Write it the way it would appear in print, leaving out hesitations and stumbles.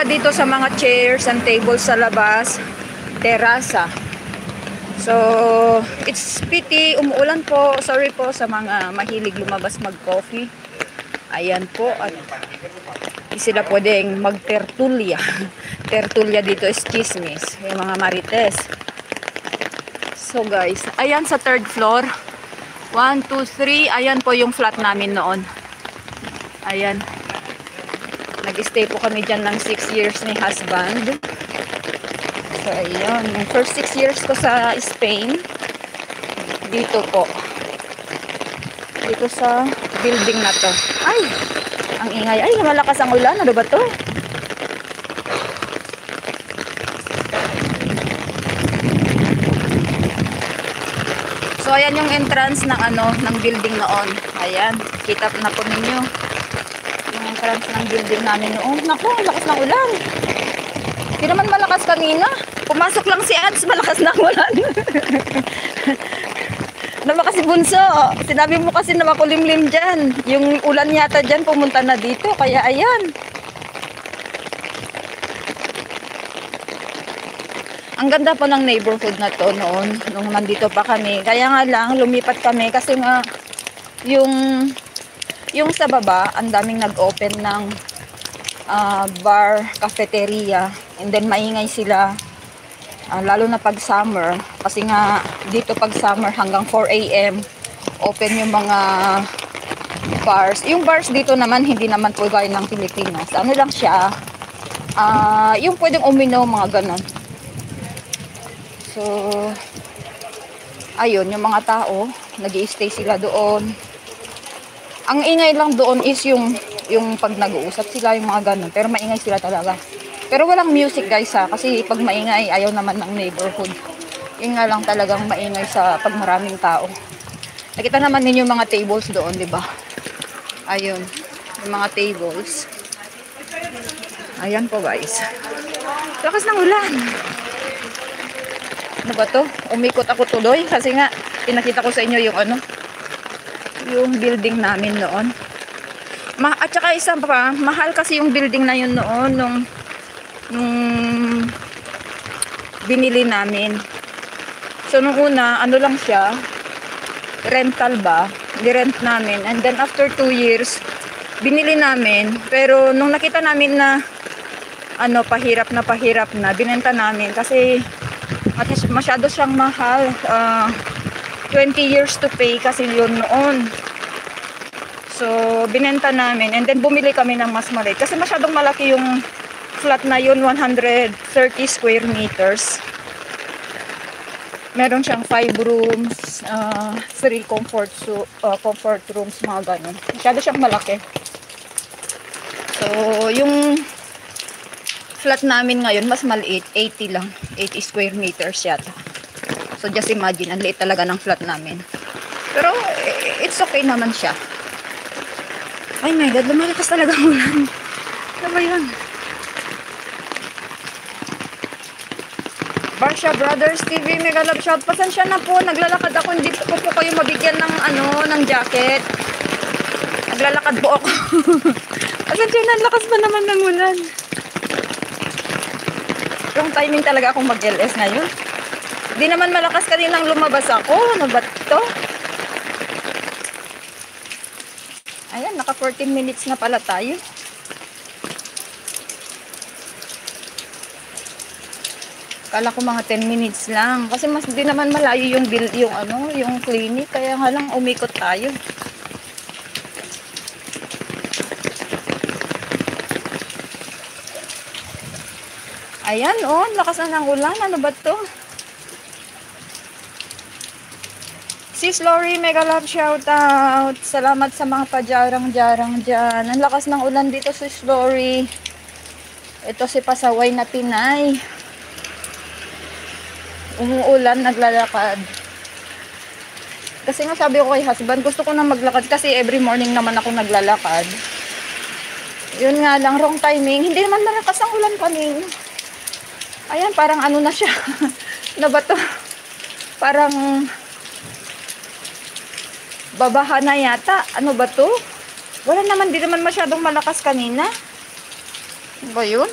dito sa mga chairs and tables sa labas. Terasa. So, it's pity. Umuulan po. Sorry po sa mga mahilig lumabas mag-coffee. Ayan po. At hindi sila pwedeng mag-tertulya. Tertulya dito is chismis. Yung mga marites. So guys, ayan sa third floor. 1, 2, 3. Ayan po yung flat namin noon. Ayan. Nag-stay po kami dyan ng 6 years ni husband. So ayan. Yung first 6 years ko sa Spain. Dito po. Dito sa building na to. Ay! Ang ingay. Ay, malakas ang ulan. Ano ba to? So ayan yung entrance ng ng building noon. Ayan, kita na po ninyo. Yung entrance ng building namin noon. Naku, lakas ng ulan. Hindi naman malakas kanina. Pumasok lang si Ads, malakas na ulan. Naman kasi bunso, sinabi mo kasi na makulimlim dyan. Yung ulan yata dyan pumunta na dito, kaya ayan. Ang ganda po ng neighborhood na to noon, nung nandito pa kami. Kaya nga lang, lumipat kami kasi nga yung sa baba, ang daming nag-open ng bar, cafeteria. And then maingay sila, lalo na pag summer. Kasi nga, dito pag summer hanggang 4 AM, open yung mga bars. Yung bars dito naman, hindi naman po gaya ng Pilipinas. Ano lang siya, yung pwedeng uminom, mga ganon. So, ayun, yung mga tao, nag-i-stay sila doon. Ang ingay lang doon is yung pag nag-uusap sila, yung mga ganun. Pero maingay sila talaga. Pero walang music guys ha, kasi pag maingay, ayaw naman ng neighborhood. Yun nga lang talagang maingay sa pag maraming tao. Nakita naman ninyo yung mga tables doon, di ba? Ayun, yung mga tables. Ayan po guys. Lakas ng ulan. Ano ba to? Umikot ako tuloy kasi nga pinakita ko sa inyo yung yung building namin noon. At saka isa pa, mahal kasi yung building na yun noon nung binili namin. So nung una, lang siya, rental ba? Di-rent namin. And then after 2 years, binili namin. Pero nung nakita namin na pahirap na, binenta namin kasi at masyado siyang mahal. 20 years to pay kasi yun noon. So, binenta namin. And then, bumili kami ng mas maliit. Kasi masyadong malaki yung flat na yun. 130 square meters. Meron siyang 5 rooms. 3 comfort rooms. Mga ganun. Masyado siyang malaki. So, yung flat namin ngayon, mas maliit. 80 lang. 80 square meters yata. So, just imagine, ang liit talaga ng flat namin. Pero, it's okay naman siya. Ay my God, lumalakas talaga ang ulan. Ano ba yan? Barsha Brothers TV, mega love shout. Pasensya na po, naglalakad ako. Hindi ko po kayo mabigyan ng, ng jacket. Naglalakad po ako. Pasensya na, lakas pa naman ng ulan. Yung timing talaga akong mag-LS ngayon. Hindi naman malakas kaninang lumabas ako. Ano ba ito? Ayan, naka 14 minutes na pala tayo. Kala ko mga 10 minutes lang. Kasi mas di naman malayo yung yung clinic. Kaya nga lang umikot tayo. Ayan, lakas na ng ulan. Ano ba to? Sis Lori, mega love shout out. Salamat sa mga pajarang-jarang dyan. Ang lakas ng ulan dito, Sis Lori. Ito si Pasaway na Pinay. Umuulan, naglalakad. Kasi nga sabi ko kay husband, gusto ko na maglakad kasi every morning naman ako naglalakad. Yun nga lang, wrong timing. Hindi naman malakas ang ulan kanina. Ayan, parang na siya. Ano ba to? Parang babaha na yata. Ano ba to? Wala naman, di naman masyadong malakas kanina. Ano ba yun?